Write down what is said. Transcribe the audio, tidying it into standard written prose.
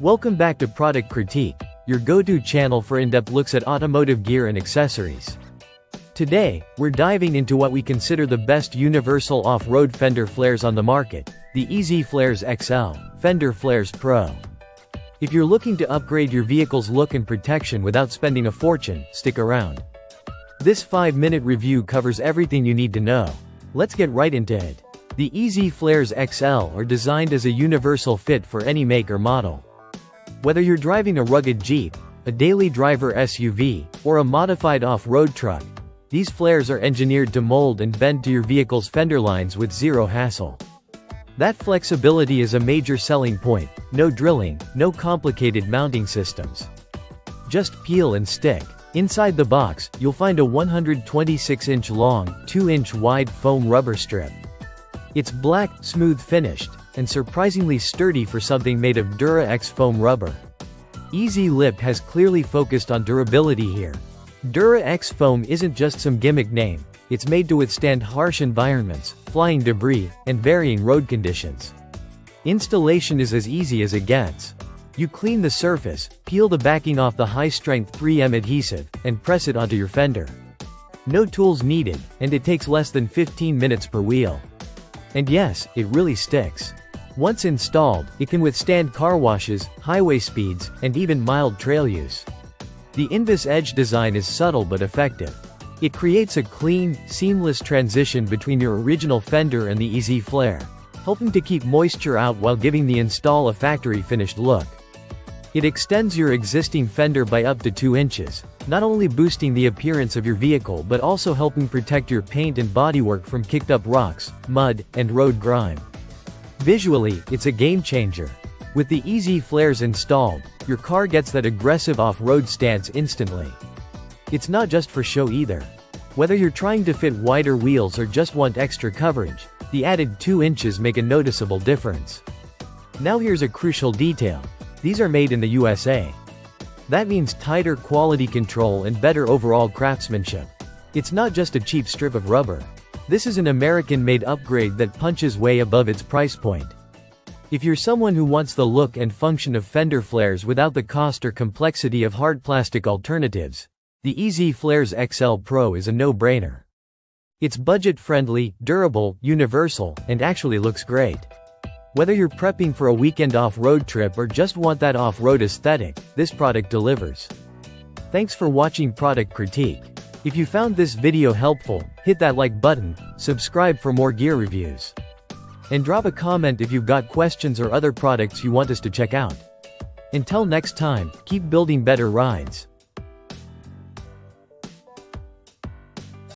Welcome back to Product Critique, your go-to channel for in-depth looks at automotive gear and accessories. Today, we're diving into what we consider the best universal off-road Fender flares on the market, the EZ Flares XL, Fender Flares Pro. If you're looking to upgrade your vehicle's look and protection without spending a fortune, stick around. This 5-minute review covers everything you need to know. Let's get right into it. The EZ Flares XL are designed as a universal fit for any make or model. Whether you're driving a rugged Jeep, a daily driver SUV, or a modified off-road truck, these flares are engineered to mold and bend to your vehicle's fender lines with zero hassle. That flexibility is a major selling point. No drilling, no complicated mounting systems. Just peel and stick. Inside the box, you'll find a 126-inch long, 2-inch wide foam rubber strip. It's black, smooth finished, and surprisingly sturdy for something made of Dura-X foam rubber. EZ Lip has clearly focused on durability here. Dura-X foam isn't just some gimmick name, it's made to withstand harsh environments, flying debris, and varying road conditions. Installation is as easy as it gets. You clean the surface, peel the backing off the high-strength 3M adhesive, and press it onto your fender. No tools needed, and it takes less than 15 minutes per wheel. And yes, it really sticks. Once installed, it can withstand car washes, highway speeds, and even mild trail use. The Invis Edge design is subtle but effective. It creates a clean, seamless transition between your original fender and the EZ Flare, helping to keep moisture out while giving the install a factory-finished look. It extends your existing fender by up to 2 inches, not only boosting the appearance of your vehicle but also helping protect your paint and bodywork from kicked-up rocks, mud, and road grime. Visually, it's a game-changer. With the EZ Flares installed, your car gets that aggressive off-road stance instantly. It's not just for show either. Whether you're trying to fit wider wheels or just want extra coverage, the added 2 inches make a noticeable difference. Now here's a crucial detail. These are made in the USA. That means tighter quality control and better overall craftsmanship. It's not just a cheap strip of rubber. This is an American-made upgrade that punches way above its price point. If you're someone who wants the look and function of Fender flares without the cost or complexity of hard plastic alternatives, the EZ Flares XL Pro is a no-brainer. It's budget-friendly, durable, universal, and actually looks great. Whether you're prepping for a weekend off-road trip or just want that off-road aesthetic, this product delivers. Thanks for watching Product Critique. If you found this video helpful, hit that like button, subscribe for more gear reviews. And drop a comment if you've got questions or other products you want us to check out. Until next time, keep building better rides.